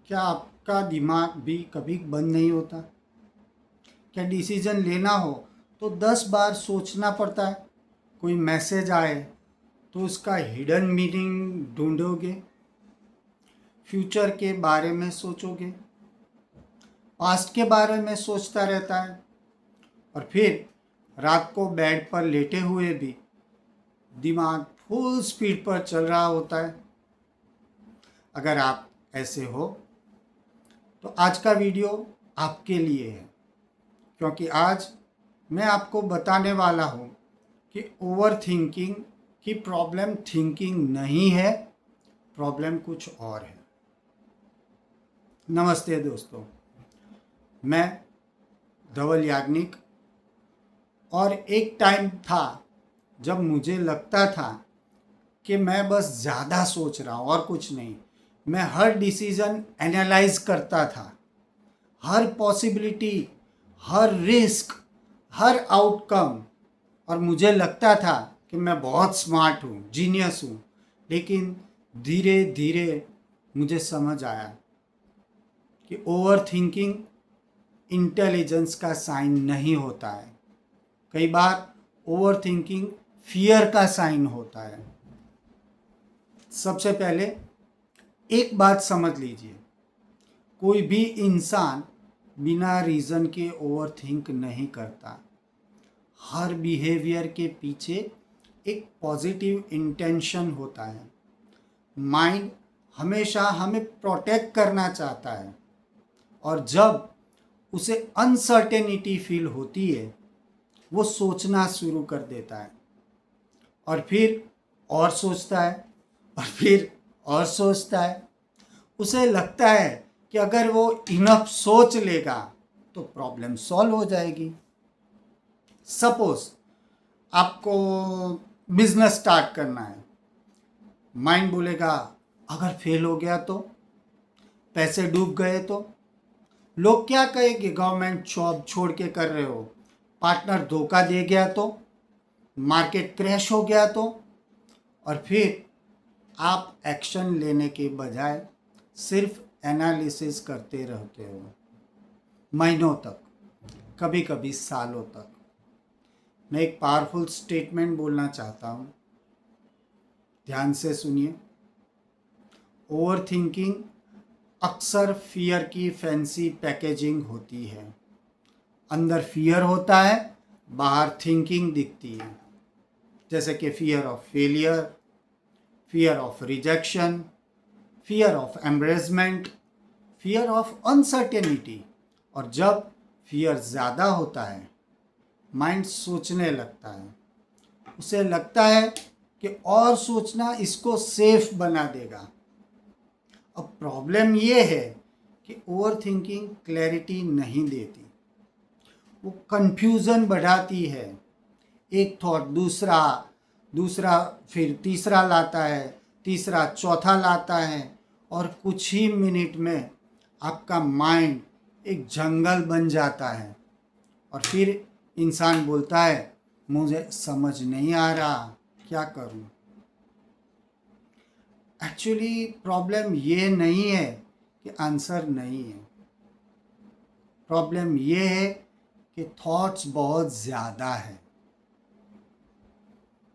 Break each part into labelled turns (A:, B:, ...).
A: क्या आपका दिमाग भी कभी बंद नहीं होता? क्या डिसीजन लेना हो तो 10 बार सोचना पड़ता है? कोई मैसेज आए तो उसका हिडन मीनिंग ढूंढोगे, फ्यूचर के बारे में सोचोगे, पास्ट के बारे में सोचता रहता है, और फिर रात को बेड पर लेटे हुए भी दिमाग फुल स्पीड पर चल रहा होता है। अगर आप ऐसे हो तो आज का वीडियो आपके लिए है, क्योंकि आज मैं आपको बताने वाला हूँ कि ओवर थिंकिंग की प्रॉब्लम थिंकिंग नहीं है, प्रॉब्लम कुछ और है। नमस्ते दोस्तों, मैं धवल याग्निक। और एक टाइम था जब मुझे लगता था कि मैं बस ज़्यादा सोच रहा हूँ और कुछ नहीं। मैं हर डिसीज़न एनालाइज करता था, हर पॉसिबिलिटी, हर रिस्क, हर आउटकम, और मुझे लगता था कि मैं बहुत स्मार्ट हूँ, जीनियस हूँ। लेकिन धीरे धीरे मुझे समझ आया कि ओवर थिंकिंग इंटेलिजेंस का साइन नहीं होता है। कई बार ओवर थिंकिंग फियर का साइन होता है। सबसे पहले एक बात समझ लीजिए, कोई भी इंसान बिना रीज़न के ओवर थिंक नहीं करता। हर बिहेवियर के पीछे एक पॉजिटिव इंटेंशन होता है। माइंड हमेशा हमें प्रोटेक्ट करना चाहता है, और जब उसे अनसर्टेनिटी फील होती है वो सोचना शुरू कर देता है, और फिर और सोचता है, और फिर और सोचता है। उसे लगता है कि अगर वो इनफ सोच लेगा तो प्रॉब्लम सॉल्व हो जाएगी। सपोज आपको बिजनेस स्टार्ट करना है, माइंड बोलेगा अगर फेल हो गया तो, पैसे डूब गए तो, लोग क्या कहेंगे, गवर्नमेंट जॉब छोड़ के कर रहे हो, पार्टनर धोखा दे गया तो, मार्केट क्रैश हो गया तो। और फिर आप एक्शन लेने के बजाय सिर्फ एनालिसिस करते रहते हो, महीनों तक, कभी कभी सालों तक। मैं एक पावरफुल स्टेटमेंट बोलना चाहता हूँ, ध्यान से सुनिए। ओवर थिंकिंग अक्सर फियर की फैंसी पैकेजिंग होती है। अंदर फियर होता है, बाहर थिंकिंग दिखती है। जैसे कि fear of failure, fear of rejection, fear of embarrassment, fear of uncertainty. और जब फियर ज़्यादा होता है, माइंड सोचने लगता है। उसे लगता है कि और सोचना इसको सेफ बना देगा। अब प्रॉब्लम ये है कि ओवर थिंकिंग क्लैरिटी नहीं देती, वो कंफ्यूजन बढ़ाती है। एक थॉट दूसरा, दूसरा फिर तीसरा लाता है, तीसरा चौथा लाता है, और कुछ ही मिनट में आपका माइंड एक जंगल बन जाता है। और फिर इंसान बोलता है मुझे समझ नहीं आ रहा, क्या करूं। एक्चुअली प्रॉब्लम ये नहीं है कि आंसर नहीं है, प्रॉब्लम ये है कि थॉट्स बहुत ज़्यादा है।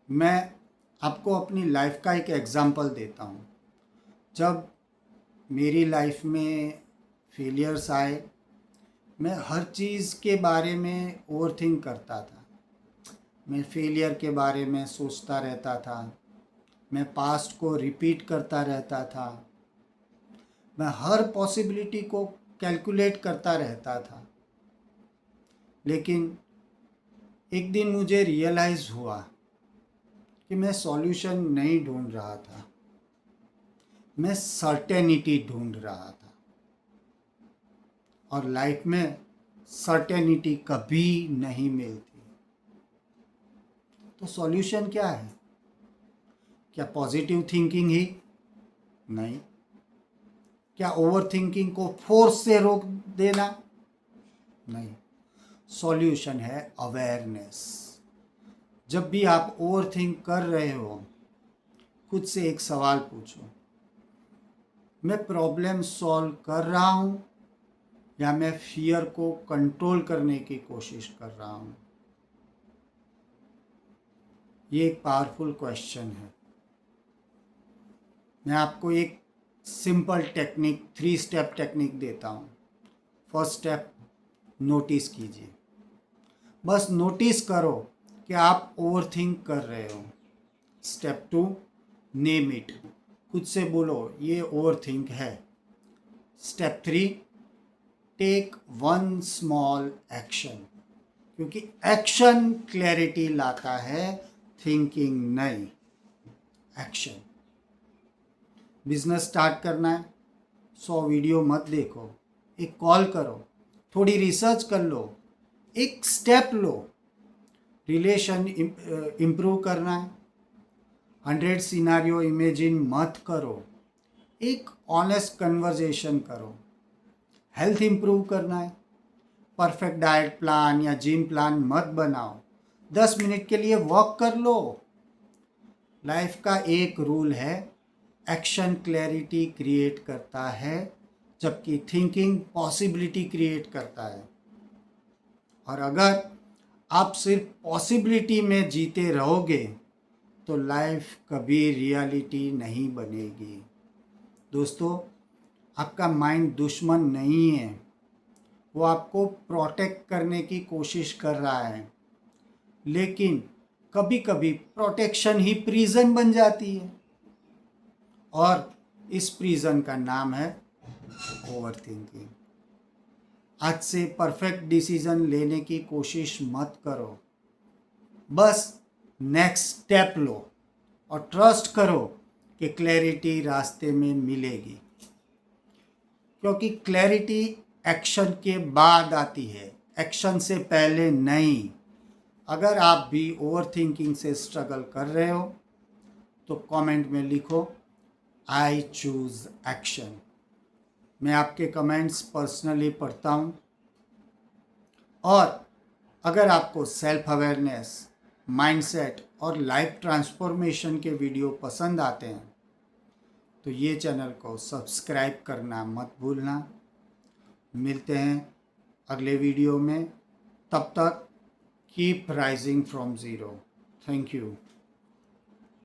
A: मैं आपको अपनी लाइफ का एक एग्जांपल देता हूँ। जब मेरी लाइफ में फेलियर्स आए, मैं हर चीज़ के बारे में ओवर थिंक करता था। मैं फेलियर के बारे में सोचता रहता था, मैं पास्ट को रिपीट करता रहता था, मैं हर पॉसिबिलिटी को कैलकुलेट करता रहता था। लेकिन एक दिन मुझे रियलाइज़ हुआ कि मैं सॉल्यूशन नहीं ढूंढ रहा था, मैं सर्टेनिटी ढूंढ रहा था। और लाइफ में सर्टेनिटी कभी नहीं मिलती। तो सॉल्यूशन क्या है? क्या पॉजिटिव थिंकिंग ही? नहीं। क्या ओवर थिंकिंग को फोर्स से रोक देना? नहीं। सॉल्यूशन है अवेयरनेस। जब भी आप ओवर थिंक कर रहे हो, खुद से एक सवाल पूछो, मैं प्रॉब्लम सॉल्व कर रहा हूँ या मैं फियर को कंट्रोल करने की कोशिश कर रहा हूँ? ये एक पावरफुल क्वेश्चन है। मैं आपको एक सिंपल टेक्निक 3 स्टेप टेक्निक देता हूँ। फर्स्ट स्टेप, नोटिस कीजिए। बस नोटिस करो कि आप ओवर थिंक कर रहे हो। Step 2, name it. खुद से बोलो ये ओवर थिंक है। Step 3, take one small action, क्योंकि एक्शन क्लैरिटी लाता है, थिंकिंग नहीं। एक्शन। बिजनेस स्टार्ट करना है, 100 वीडियो मत देखो, एक कॉल करो, थोड़ी रिसर्च कर लो, एक स्टेप लो। रिलेशन इम्प्रूव करना है, 100 सिनारियो इमेजिन मत करो, एक ऑनेस्ट कन्वर्जेशन करो। हेल्थ इम्प्रूव करना है, परफेक्ट डाइट प्लान या जिम प्लान मत बनाओ, 10 मिनट के लिए वॉक कर लो। लाइफ का एक रूल है, एक्शन क्लैरिटी क्रिएट करता है, जबकि थिंकिंग पॉसिबिलिटी क्रिएट करता है। और अगर आप सिर्फ पॉसिबिलिटी में जीते रहोगे तो लाइफ कभी रियलिटी नहीं बनेगी। दोस्तों, आपका माइंड दुश्मन नहीं है, वो आपको प्रोटेक्ट करने की कोशिश कर रहा है, लेकिन कभी कभी प्रोटेक्शन ही प्रिजन बन जाती है, और इस प्रिजन का नाम है ओवर थिंकिंग। आज से परफेक्ट डिसीजन लेने की कोशिश मत करो, बस नेक्स्ट स्टेप लो और ट्रस्ट करो कि क्लैरिटी रास्ते में मिलेगी, क्योंकि क्लैरिटी एक्शन के बाद आती है, एक्शन से पहले नहीं। अगर आप भी ओवर थिंकिंग से स्ट्रगल कर रहे हो तो कमेंट में लिखो आई चूज एक्शन। मैं आपके कमेंट्स पर्सनली पढ़ता हूँ। और अगर आपको सेल्फ अवेयरनेस, माइंडसेट और लाइफ ट्रांसफॉर्मेशन के वीडियो पसंद आते हैं तो ये चैनल को सब्सक्राइब करना मत भूलना। मिलते हैं अगले वीडियो में, तब तक keep rising from zero. Thank you.